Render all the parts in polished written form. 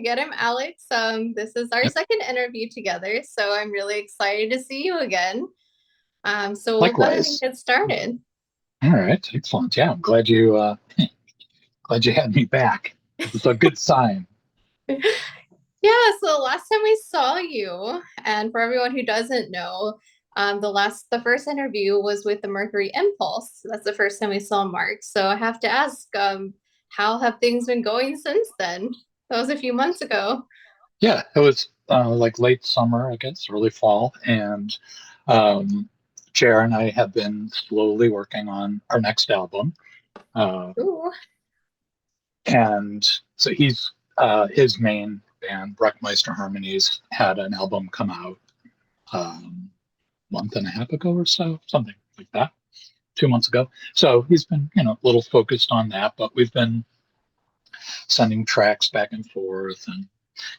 again, I'm Alex. This is our Yep. second interview together, so I'm really excited to see you again. So we'll go ahead and Likewise. get started. All right. Excellent. Yeah, I'm glad you glad you had me back. It's a good sign. Yeah, so last time we saw you, and for everyone who doesn't know, the first interview was with the Mercury Impulse. That's the first time we saw Mark. So I have to ask, how have things been going since then? That was a few months ago. Yeah, it was like late summer, I guess, early fall, and um, Jer and I have been slowly working on our next album. Uh, Ooh. and so his main band, Breckmeister Harmonies, had an album come out month and a half ago or so, something like that, 2 months ago. So he's been, a little focused on that, but we've been sending tracks back and forth and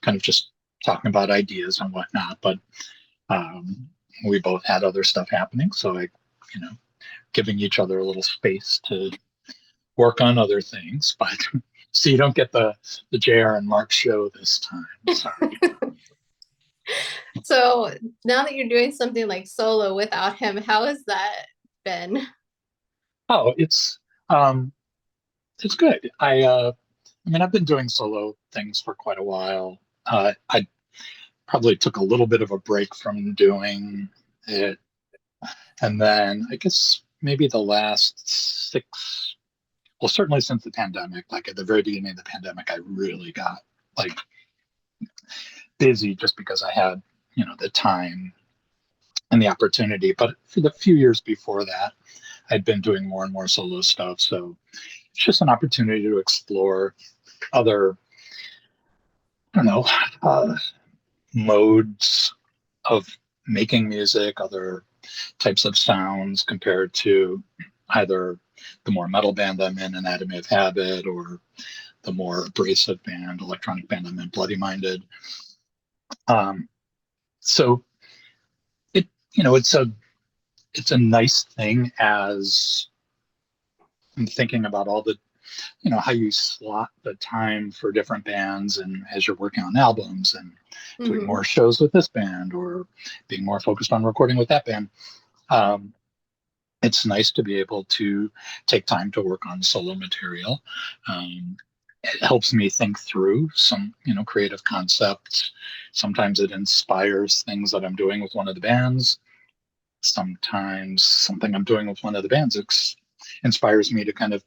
kind of just talking about ideas and whatnot. But um, we both had other stuff happening, so you know, giving each other a little space to work on other things. But so you don't get the JR and Mark show this time. Sorry. So now that you're doing something like solo without him, how has that been? Oh, it's good. I mean, I've been doing solo things for quite a while. I probably took a little bit of a break from doing it. And then I guess maybe the last well, certainly since the pandemic, like at the very beginning of the pandemic, I really got like busy just because I had, the time and the opportunity. But for the few years before that, I'd been doing more and more solo stuff. So it's just an opportunity to explore other, I don't know, modes of making music, other types of sounds compared to either the more metal band I'm in, Anatomy of Habit, or the more abrasive band, electronic band I'm in, Bloody Minded. Um, so it, it's a nice thing as I'm thinking about all the, how you slot the time for different bands and as you're working on albums and doing Hmm. more shows with this band or being more focused on recording with that band. Um, it's nice to be able to take time to work on solo material. It helps me think through some, creative concepts. Sometimes it inspires things that I'm doing with one of the bands. Sometimes something I'm doing with one of the bands inspires me to kind of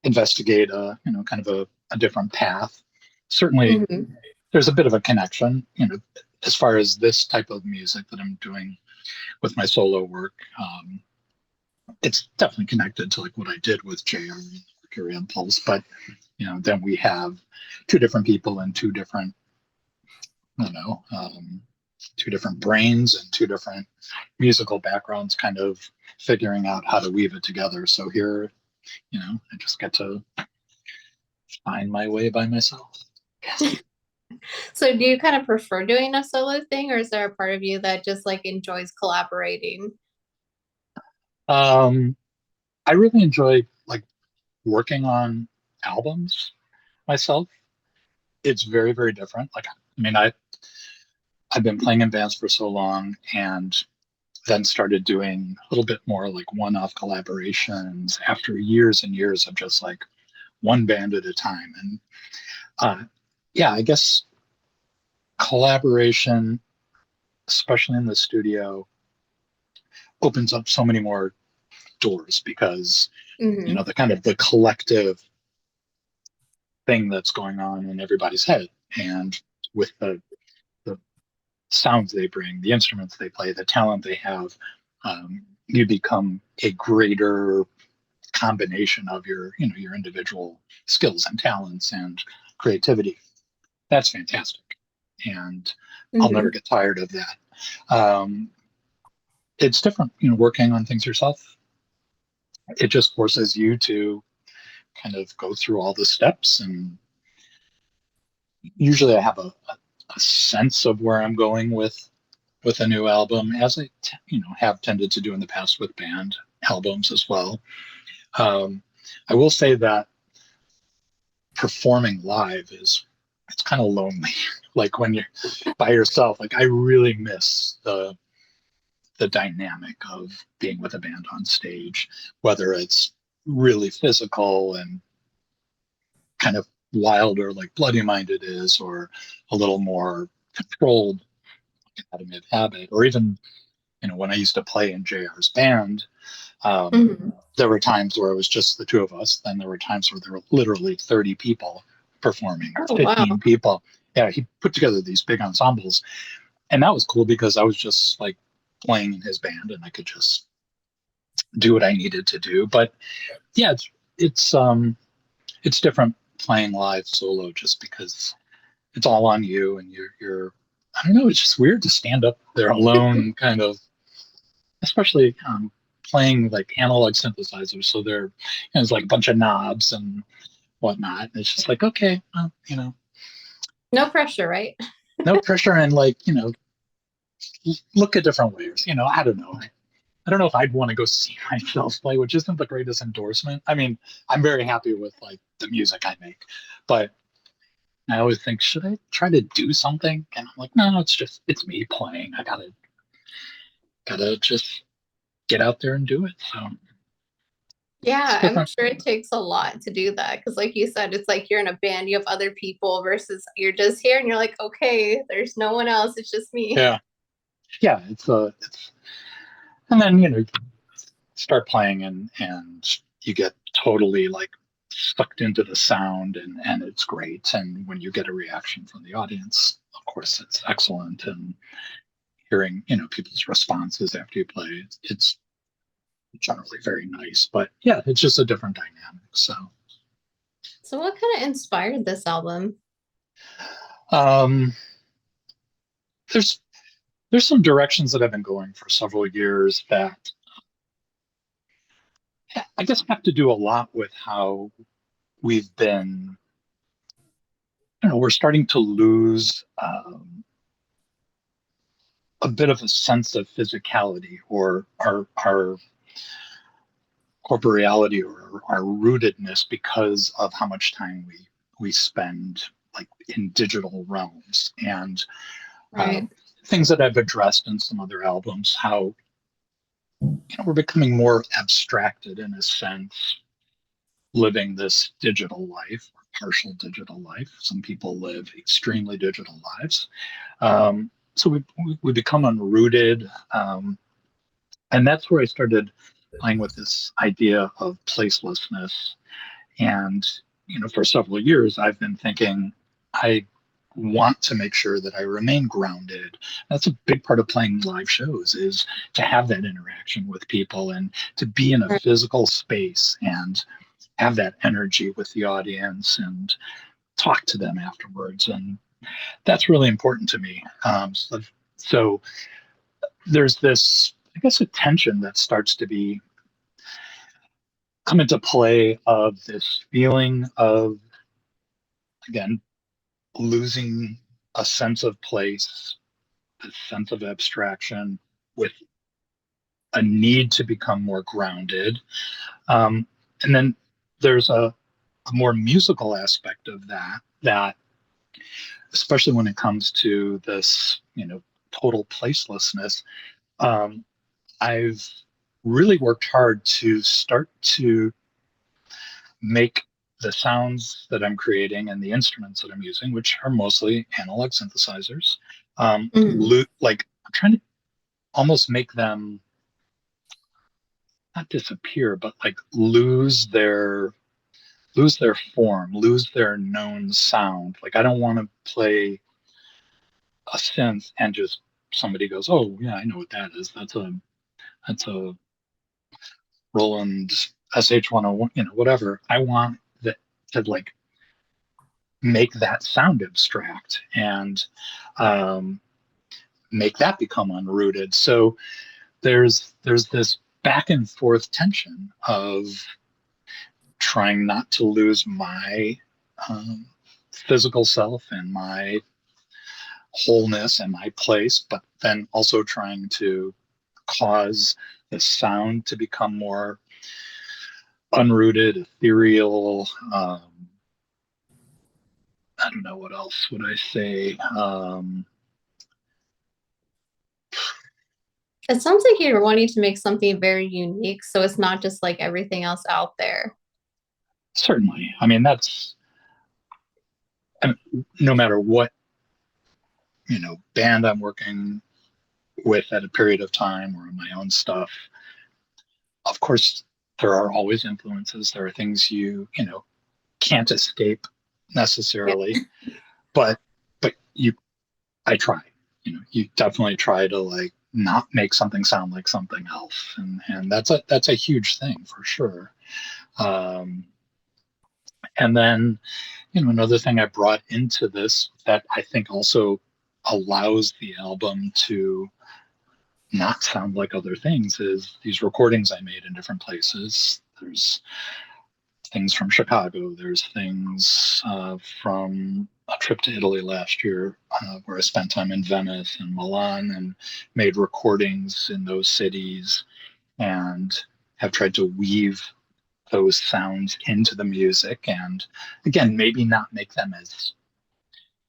investigate kind of a different path. Certainly, Hmm. there's a bit of a connection, as far as this type of music that I'm doing with my solo work. It's definitely connected to like what I did with JR and Mercury Impulse, but then we have two different people and two different, you know, um, two different brains and two different musical backgrounds, kind of figuring out how to weave it together. So here, I just get to find my way by myself. Yes. So do you kind of prefer doing a solo thing, or is there a part of you that just like enjoys collaborating? Um, I really enjoy like working on albums myself. It's very, very different. Like, I mean, I've been playing in bands for so long and then started doing a little bit more like one-off collaborations after years and years of just like one band at a time. And uh, yeah, I guess collaboration, especially in the studio, opens up so many more doors because Hmm. the kind of the collective thing that's going on in everybody's head and with the sounds they bring, the instruments they play, the talent they have, you become a greater combination of your individual skills and talents and creativity. That's fantastic, and I'll never Hmm. get tired of that. Um, it's different, working on things yourself. It just forces you to kind of go through all the steps, and usually I have a sense of where I'm going with a new album, as I have tended to do in the past with band albums as well. Um, I will say that performing live is it's kind of lonely. Like when you're by yourself, like I really miss the dynamic of being with a band on stage, whether it's really physical and kind of wilder like Bloody Minded is, or a little more controlled Academy of Habit, or even, when I used to play in JR's band, um, Mhm. there were times where it was just the two of us. Then there were times where there were literally 30 people performing, or Oh, wow. 15 people. Yeah, he put together these big ensembles. And that was cool because I was just like playing in his band and I could just do what I needed to do. But yeah, it's different playing live solo just because it's all on you and you're I don't know, it's just weird to stand up there alone, kind of, especially playing like analog synthesizers. So it's like a bunch of knobs and whatnot. And it's just like, okay, well, No pressure, right? no pressure, and like, look at different ways. I don't know. I don't know if I'd want to go see myself play, which isn't the greatest endorsement. I mean, I'm very happy with like the music I make, but I always think, should I try to do something? And I'm like, no, it's me playing. I gotta just get out there and do it. So it's Yeah, I'm different. sure it takes a lot to do that because, like you said, it's like you're in a band, you have other people versus you're just here and you're like, okay, there's no one else, it's just me. Yeah, yeah. It's and then start playing and you get totally like sucked into the sound and it's great. And when you get a reaction from the audience, of course, it's excellent. And hearing people's responses after you play, it's generally very nice. But yeah, it's just a different dynamic. So So, what kind of inspired this album? um, there's there's some directions that I've been going for several years that I guess have to do a lot with how we've been. We're starting to lose a bit of a sense of physicality, or our corporeality, or our rootedness, because of how much time we spend like in digital realms. And uh, Right. things that I've addressed in some other albums, how we're becoming more abstracted in a sense, living this digital life, or partial digital life. Some people live extremely digital lives. So we become unrooted. And that's where I started playing with this idea of placelessness. And, for several years, I've been thinking, I want to make sure that I remain grounded. That's a big part of playing live shows, is to have that interaction with people and to be in a Right. physical space and have that energy with the audience and talk to them afterwards. And that's really important to me. So there's this, I guess, a tension that starts to be come into play, of this feeling of, again, losing a sense of place, a sense of abstraction, with a need to become more grounded. And then there's a more musical aspect of that especially when it comes to this, total placelessness. Um, I've really worked hard to start to make the sounds that I'm creating and the instruments that I'm using, which are mostly analog synthesizers, Mhm. like I'm trying to almost make them not disappear, but like lose their form, lose their known sound. Like I don't want to play a synth and just somebody goes, "Oh yeah, I know what that is. That's a Roland SH-101, whatever." I want that to like make that sound abstract and um, make that become unrooted. So there's this back and forth tension of trying not to lose my um, physical self and my wholeness and my place, but then also trying to cause the sound to become more unrooted, ethereal, I don't know what else would I say. It sounds like you're wanting to make something very unique, so it's not just like everything else out there. Certainly. I mean, I mean, no matter what, band I'm working with at a period of time or my own stuff, of course, there are always influences. There are things can't escape Yeah. necessarily, but you I try. You definitely try to like not make something sound like something else, and that's a huge thing for sure. Um, and then another thing I brought into this that I think also allows the album to not sound like other things is these recordings I made in different places. There's things from Chicago. There's things from a trip to Italy last year where I spent time in Venice and Milan and made recordings in those cities and have tried to weave those sounds into the music and again maybe not make them as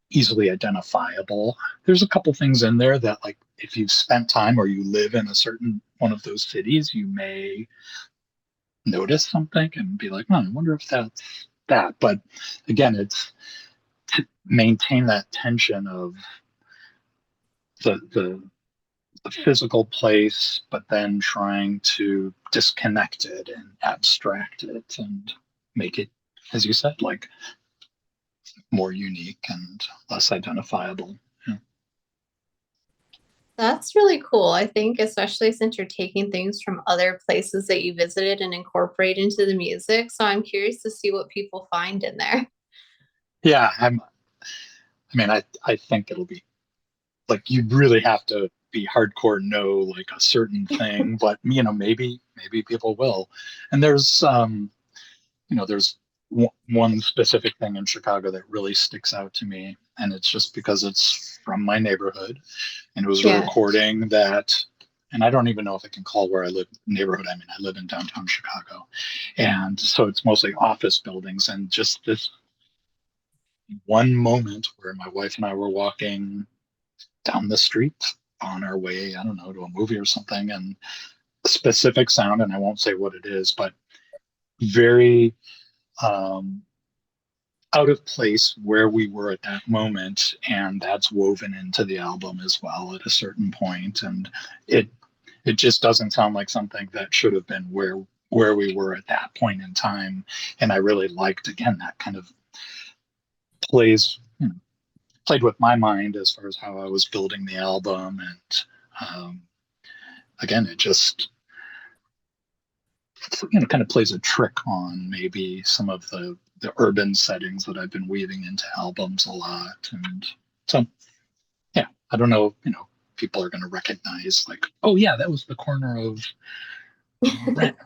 easily identifiable. There's a couple things in there that like if you've spent time or you live in a certain one of those cities you may notice something and be like, oh, I wonder if that's that. But again, it's to maintain that tension of the physical place, but then trying to disconnect it and abstract it and make it, as you said, like more unique and less identifiable. Yeah. That's really cool. I think, especially since you're taking things from other places that you visited and incorporate into the music. So I'm curious to see what people find in there. Yeah, I mean, I think it'll be like you really have to be hardcore know like a certain thing, but maybe people will. And there's one specific thing in Chicago that really sticks out to me, and it's just because it's from my neighborhood, and it was a Yeah. recording that, and I don't even know if I can call where I live neighborhood. I mean, I live in downtown Chicago, and so it's mostly office buildings, and just this one moment where my wife and I were walking down the street on our way, I don't know, to a movie or something, and a specific sound, and I won't say what it is, but very um, out of place where we were at that moment, and that's woven into the album as well at a certain point, and it it just doesn't sound like something that should have been where we were at that point in time, and I really liked again that kind of plays played with my mind as far as how I was building the album, and again, it just kind of plays a trick on maybe some of the urban settings that I've been weaving into albums a lot, and so yeah, I don't know, people are going to recognize like, oh yeah, that was the corner of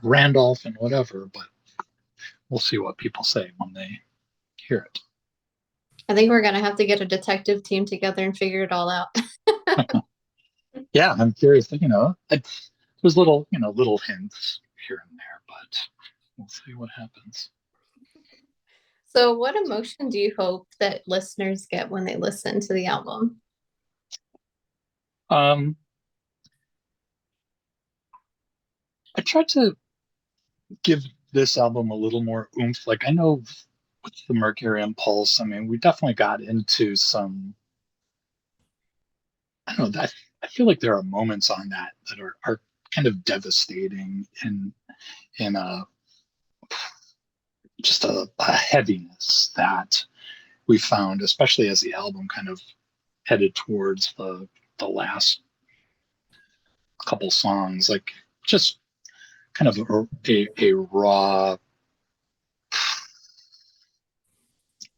Randolph and whatever, but we'll see what people say when they hear it. I think we're gonna have to get a detective team together and figure it all out. Yeah, I'm curious. There's little hints here and there, but we'll see what happens. So, what emotion do you hope that listeners get when they listen to the album? Um, I tried to give this album a little more oomph. Like I know with the Mercury Impulse, I mean, we definitely got into some. I don't know. I feel like there are moments on that are kind of devastating in a just a heaviness that we found, especially as the album kind of headed towards the last couple songs, like just kind of a raw,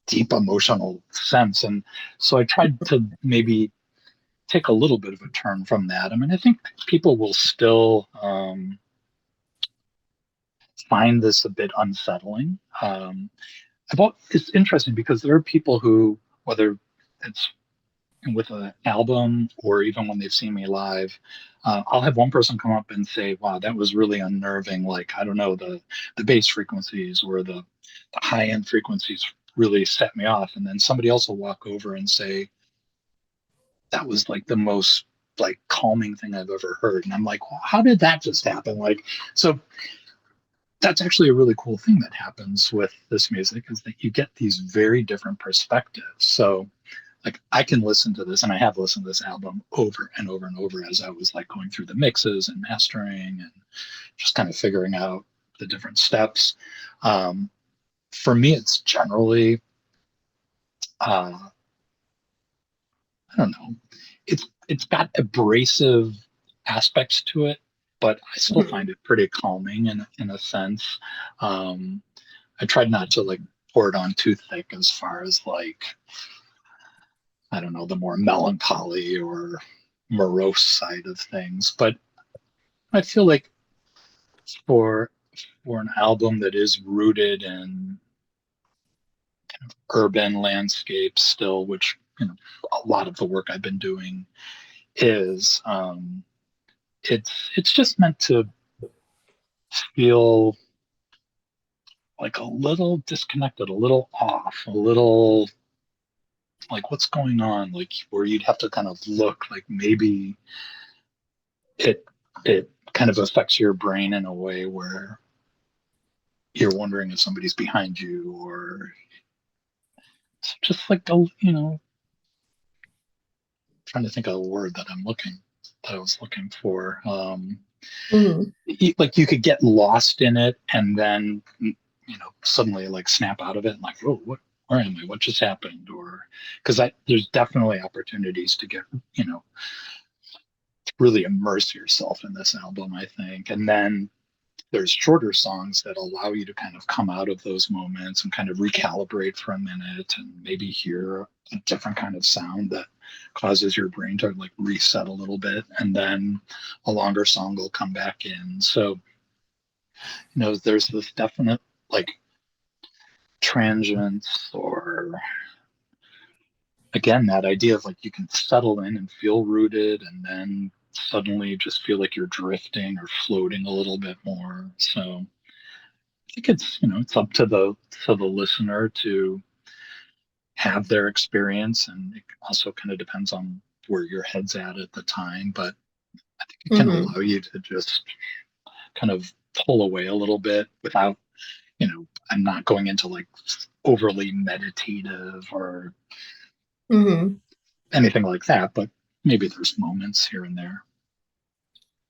deep emotional sense. And so I tried to maybe take a little bit of a turn from that. I mean, I think people will still find this a bit unsettling. It's interesting because there are people who, whether it's with an album or even when they've seen me live, I'll have one person come up and say, "Wow, that was really unnerving." Like I don't know the bass frequencies or the high end frequencies really set me off. And then somebody else will walk over and say, that was like the most like calming thing I've ever heard. And I'm like, well, how did that just happen? Like, so that's actually a really cool thing that happens with this music is that you get these very different perspectives. So like I can listen to this and I have listened to this album over and over and over as I was like going through the mixes and mastering and just kind of figuring out the different steps. Um, for me, it's generally, uh, I don't know, it's got abrasive aspects to it, but I still Mhm. find it pretty calming in a sense. Um, I tried not to like pour it on too thick as far as like, I don't know, the more melancholy or morose side of things. But I feel like for for an album that is rooted in urban landscapes still, which a lot of the work I've been doing is, it's just meant to feel like a little disconnected, a little off, a little like what's going on, like where you'd have to kind of look like maybe it it kind of affects your brain in a way where you're wondering if somebody's behind you or it's just like a trying to think of a word that I was looking for. Mhm. Like you could get lost in it and then suddenly like snap out of it and like, whoa, what, where am I, what just happened? Or because I there's definitely opportunities to get you know really immerse yourself in this album, I think. And then there's shorter songs that allow you to kind of come out of those moments and kind of recalibrate for a minute and maybe hear a different kind of sound that causes your brain to like reset a little bit. And then a longer song will come back in. So, there's this definite like transience or again, that idea of like you can settle in and feel rooted and then suddenly just feel like you're drifting or floating a little bit more. So I think it's up to the listener to have their experience, and it also kind of depends on where your head's at the time. But I think it can Mhm. allow you to just kind of pull away a little bit without, I'm not going into like overly meditative or Mhm. anything like that, but maybe there's moments here and there.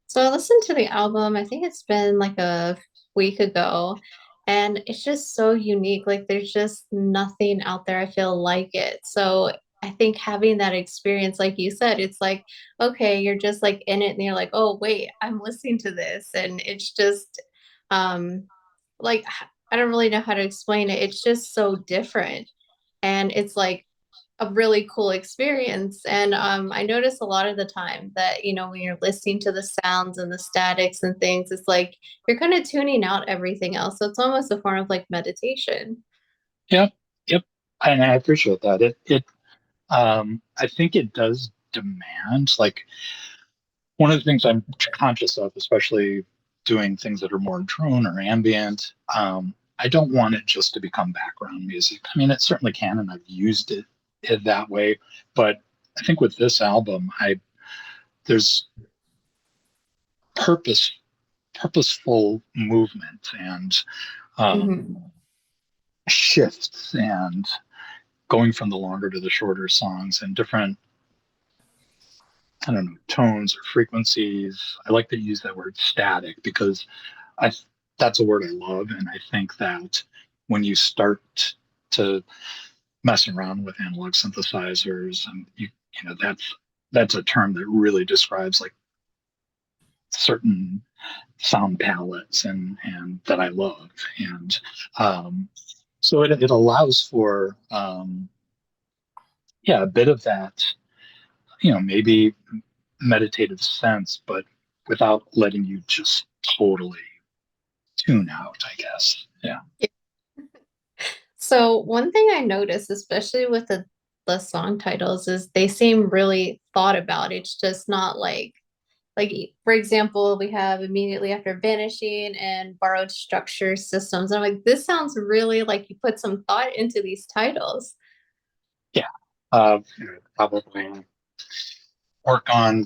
So I listened to the album, I think it's been like a week ago, and it's just so unique. Like there's just nothing out there I feel like it. So I think having that experience, like you said, it's like, okay, you're just like in it and you're like, oh wait, I'm listening to this. And it's just like I don't really know how to explain it. It's just so different. And it's like a really cool experience. And I notice a lot of the time that, when you're listening to the sounds and the statics and things, it's like you're kind of tuning out everything else. So it's almost a form of like meditation. Yep, yep, and I appreciate that. I think it does demand like one of the things I'm conscious of, especially doing things that are more drone or ambient. I don't want it just to become background music. I mean, it certainly can, and I've used it that way. But I think with this album, I there's purpose purposeful movement and um, Hmm. shifts and going from the longer to the shorter songs and different, I don't know, tones or frequencies. I like to use that word static because I that's a word I love, and I think that when you start to mess around with analog synthesizers, and that's a term that really describes like certain sound palettes and that I love, and um, so it allows for yeah, a bit of that, maybe meditative sense, but without letting you just totally tune out, I guess. Yeah. So one thing I noticed, especially with the song titles, is they seem really thought about. It's just not like Like, for example, we have immediately after vanishing and borrowed structure systems. And I'm like, this sounds really like you put some thought into these titles. Yeah. Probably work on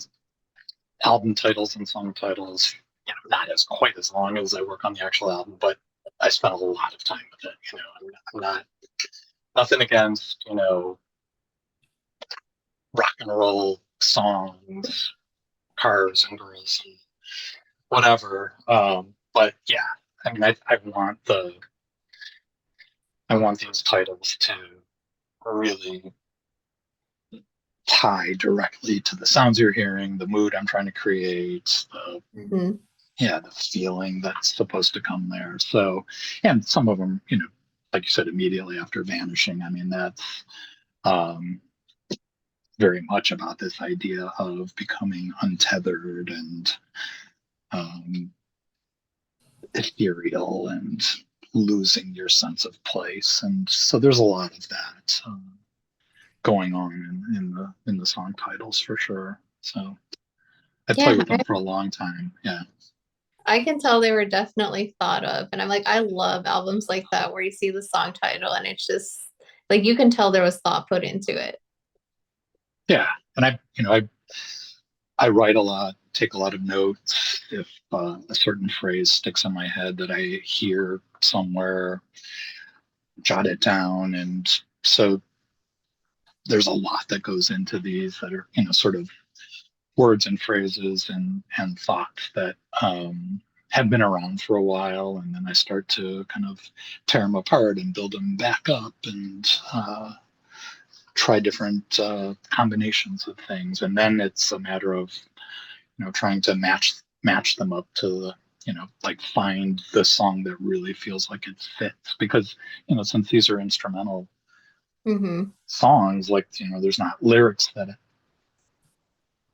album titles and song titles, not as quite as long as I work on the actual album, but I spent a lot of time with it. I'm not nothing against, rock and roll songs, cars and girls and whatever. But yeah, I want these titles to really tie directly to the sounds you're hearing, the mood I'm trying to create, Mhm. the feeling that's supposed to come there. So, and some of them, like you said, immediately after vanishing. I mean, that's um, very much about this idea of becoming untethered and um, ethereal and losing your sense of place. And so there's a lot of that going on in the song titles for sure. So I play Yeah, with them for a long time. Yeah. I can tell they were definitely thought of. And I'm like, I love albums like that where you see the song title and it's just like you can tell there was thought put into it. Yeah. And I write a lot, take a lot of notes. If a certain phrase sticks in my head that I hear somewhere, jot it down. And so there's a lot that goes into these that are, sort of words and phrases and thoughts that have been around for a while. And then I start to kind of tear them apart and build them back up and try different combinations of things. And then it's a matter of trying to match them up to the like find the song that really feels like it fits because since these are instrumental Hmm. songs, like there's not lyrics that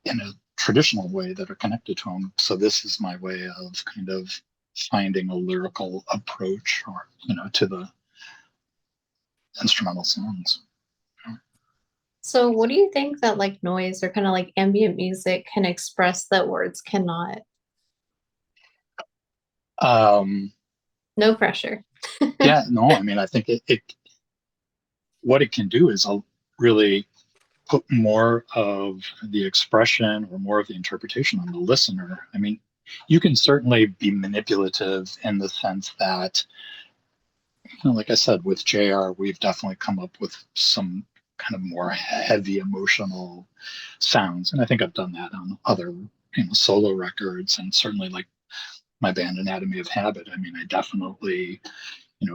in a traditional way that are connected to them. So this is my way of kind of finding a lyrical approach or to the instrumental songs. So what do you think that like noise or kind of like ambient music can express that words cannot? um No pressure. yeah, no, I mean, I think it what it can do is really put more of the expression or more of the interpretation on the listener. I mean, you can certainly be manipulative in the sense that, like I said, with JR, we've definitely come up with some kind of more heavy emotional sounds. And I think I've done that on other, solo records and certainly like my band Anatomy of Habit. I mean, I definitely,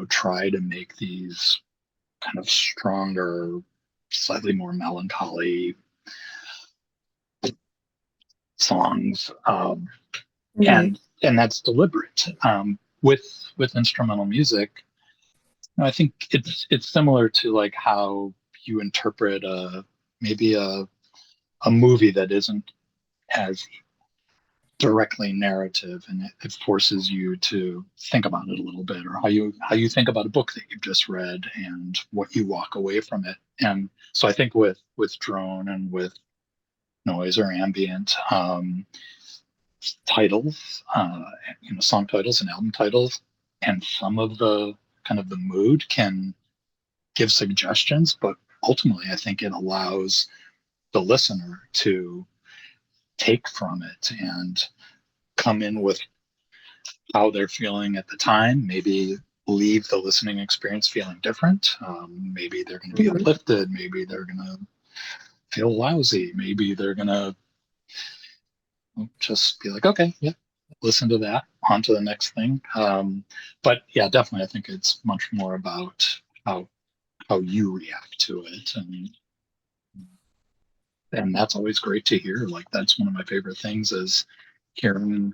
try to make these kind of stronger, slightly more melancholy songs, Hmm. and that's deliberate. With instrumental music, I think it's similar to like how you interpret maybe a movie that isn't as directly narrative, and it forces you to think about it a little bit, or how you think about a book that you've just read and what you walk away from it. And so I think with drone and with noise or ambient, titles, song titles and album titles, and some of the kind of the mood can give suggestions, but ultimately, I think it allows the listener to take from it and come in with how they're feeling at the time. Maybe leave the listening experience feeling different. Maybe they're going to be Hmm. uplifted. Maybe they're going to feel lousy. Maybe they're going to just be like, okay, yeah, listen to that, on to the next thing. But yeah, definitely, I think it's much more about how how you react to it, and that's always great to hear. Like that's one of my favorite things is hearing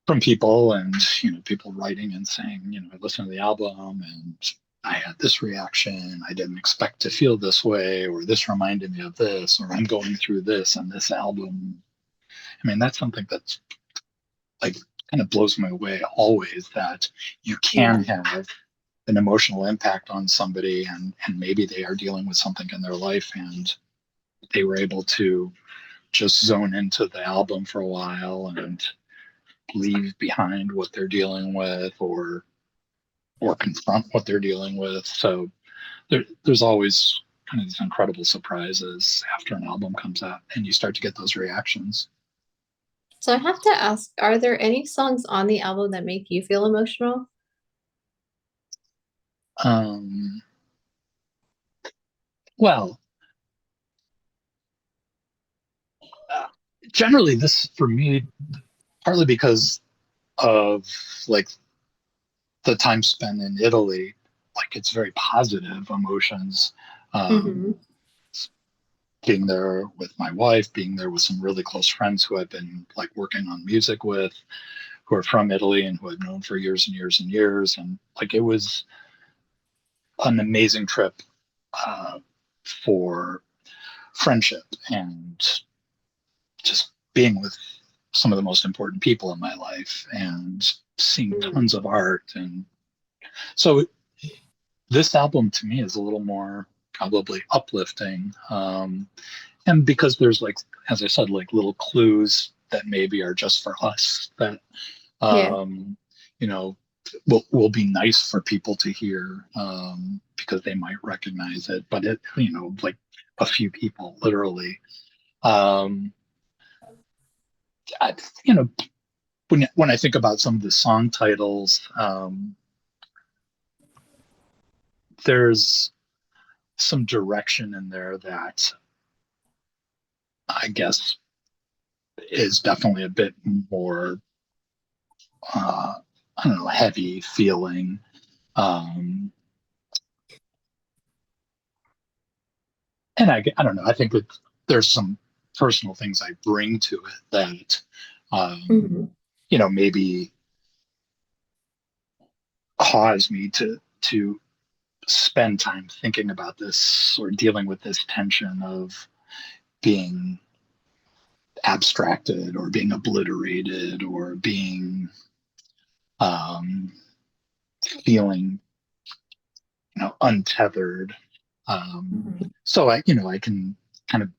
from people and people writing and saying, I listened to the album and I had this reaction. I didn't expect to feel this way, or this reminded me of this, or I'm going through this on this album. I mean, that's something that's like kind of blows me away always that you Yeah. can have an emotional impact on somebody and maybe they are dealing with something in their life and they were able to just zone into the album for a while and leave behind what they're dealing with, or confront what they're dealing with. So there's always kind of these incredible surprises after an album comes out and you start to get those reactions. So I have to ask, are there any songs on the album that make you feel emotional? Um, well, uh, generally, this for me, partly because of like the time spent in Italy, like it's very positive emotions. Um, Hmm. Being there with my wife, being there with some really close friends who I've been like working on music with, who are from Italy and who I've known for years and years and years. And like it was an amazing trip uh, for friendship and just being with some of the most important people in my life and seeing Hmm. tons of art. And so this album to me is a little more probably uplifting. And because there's like, as I said, like little clues that maybe are just for us that, Yeah. um, you know, will be nice for people to hear, because they might recognize it, but it, like a few people literally. Um, I, you know, when I think about some of the song titles, there's some direction in there that I guess is definitely a bit more, I don't know, heavy feeling. Um, and I don't know. I think that there's some personal things I bring to it that, um, Hmm. maybe cause me to spend time thinking about this or dealing with this tension of being abstracted or being obliterated or being, um, feeling, untethered. Hmm. So I can kind of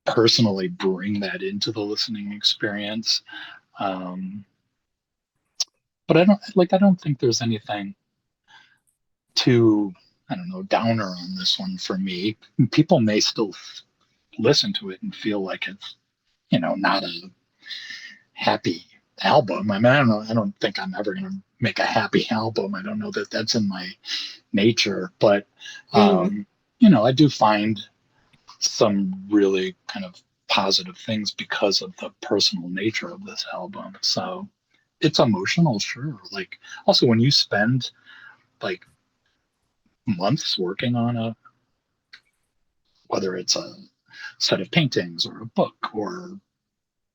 personally bring that into the listening experience. Um, but I don't think there's anything too, I don't know, downer on this one for me. People may still listen to it and feel like it's, not a happy album. I mean, I don't know. I don't think I'm ever going to make a happy album. I don't know that that's in my nature, but, Hmm. um, I do find some really kind of positive things because of the personal nature of this album. So it's emotional, sure. Like also when you spend like months working on whether it's a set of paintings or a book or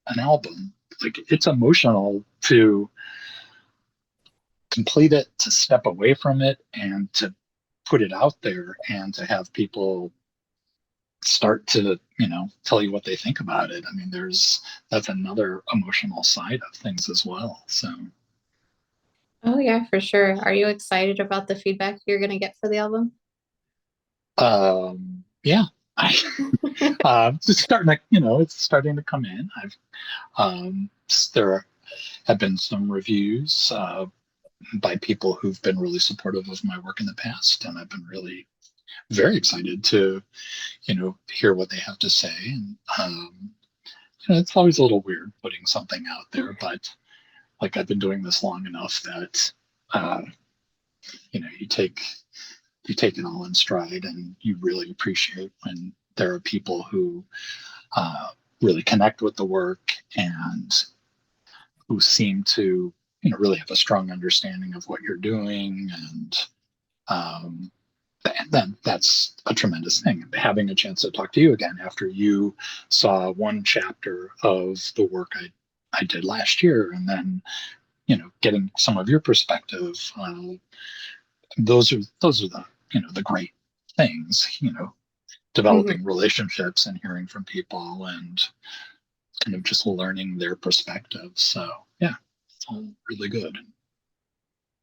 an album, like it's emotional to complete it, to step away from it, and to put it out there and to have people start to tell you what they think about it. I mean, that's another emotional side of things as well. So Oh yeah, for sure. Are you excited about the feedback you're gonna get for the album? yeah, I it's starting to it's starting to come in. I've there have been some reviews by people who've been really supportive of my work in the past, and I've been really very excited to hear what they have to say. And it's always a little weird putting something out there, but like I've been doing this long enough that uh, you take it all in stride, and you really appreciate when there are people who uh, really connect with the work and who seem to really have a strong understanding of what you're doing. And um, then that's a tremendous thing. Having a chance to talk to you again after you saw one chapter of the work I did last year, and then getting some of your perspective. Those are the the great things. Hmm. Developing relationships and hearing from people and kind of just learning their perspectives. So yeah, it's all really good.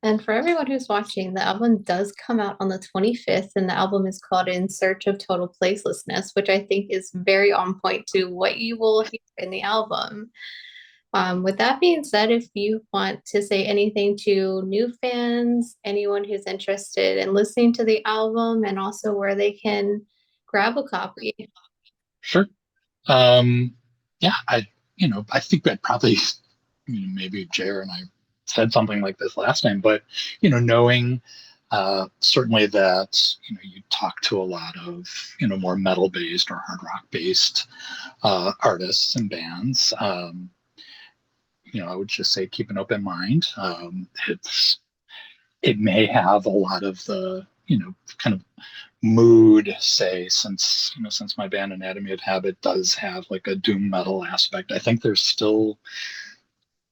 And for everyone who's watching, the album does come out on the 25th, and the album is called In Search of Total Placelessness, which I think is very on point to what you will hear in the album. With that being said, if you want to say anything to new fans, anyone who's interested in listening to the album, and also where they can grab a copy. Sure. Um, yeah, I think that probably, maybe Jer and I said something like this last time, but, knowing certainly that, you talk to a lot of, more metal based or hard rock based artists and bands. I would just say keep an open mind. It may have a lot of the, kind of mood, say, since my band Anatomy of Habit does have like a doom metal aspect. I think there's still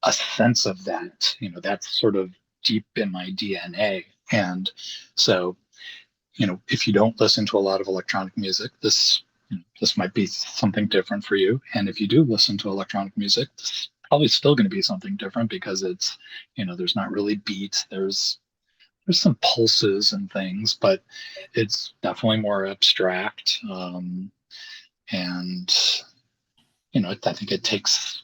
a sense of that. That's sort of deep in my DNA. And so, if you don't listen to a lot of electronic music, this might be something different for you. And if you do listen to electronic music, this is probably still going to be something different because it's, there's not really beats. There's some pulses and things, but it's definitely more abstract. And I think it takes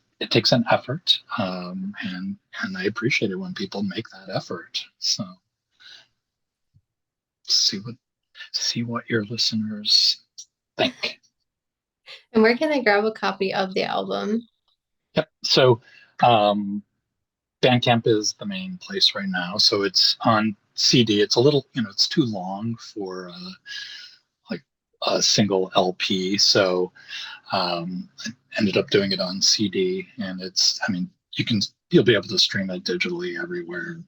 an effort, and I appreciate it when people make that effort. So see what your listeners think. And where can they grab a copy of the album? Yep. So um, Bandcamp is the main place right now. So it's on CD. It's a little, it's too long for like a single LP. So I ended up doing it on CD, and I mean, you'll be able to stream it digitally everywhere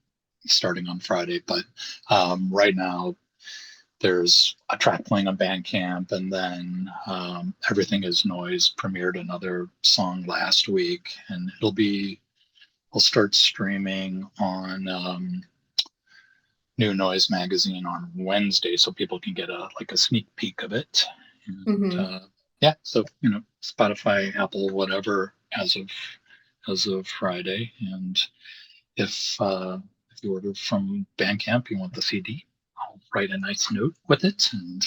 starting on Friday. But right now, there's a track playing on Bandcamp, and then Everything Is Noise premiered another song last week, and we'll start streaming on New Noise magazine on Wednesday, so people can get a sneak peek of it. And Mm-hmm. yeah, so Spotify, Apple, whatever, as of Friday. And if you order from Bandcamp, you want the CD, I'll write a nice note with it and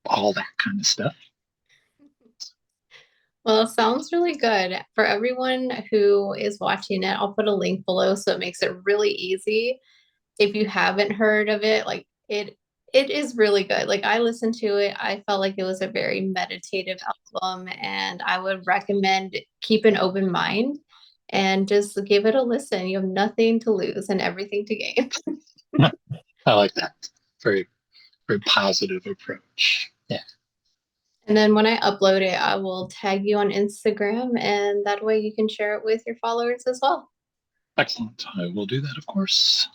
all that kind of stuff. Well, it sounds really good. For everyone who is watching it, I'll put a link below so it makes it really easy. If you haven't heard of it, like it is really good. Like I listened to it, I felt like it was a very meditative album, and I would recommend keep an open mind and just give it a listen. You have nothing to lose and everything to gain. I like that. Very, very positive approach. Yeah, And then when I upload it, I will tag you on Instagram, and that way you can share it with your followers as well. excellent. I will do that, of course.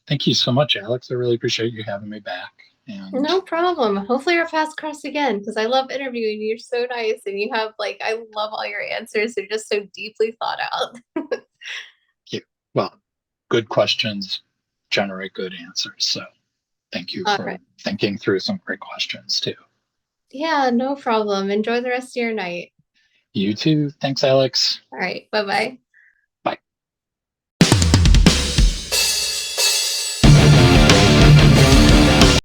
Thank you so much, Alex. I really appreciate you having me back. And No problem. Hopefully our paths cross again because I love interviewing you. You're so nice and you have like I love all your answers. They're just so deeply thought out. you, well, good questions generate good answers. So thank you All for right. thinking through some great questions too. Yeah, no problem. Enjoy the rest of your night. You too. Thanks, Alex. All right. Bye-bye.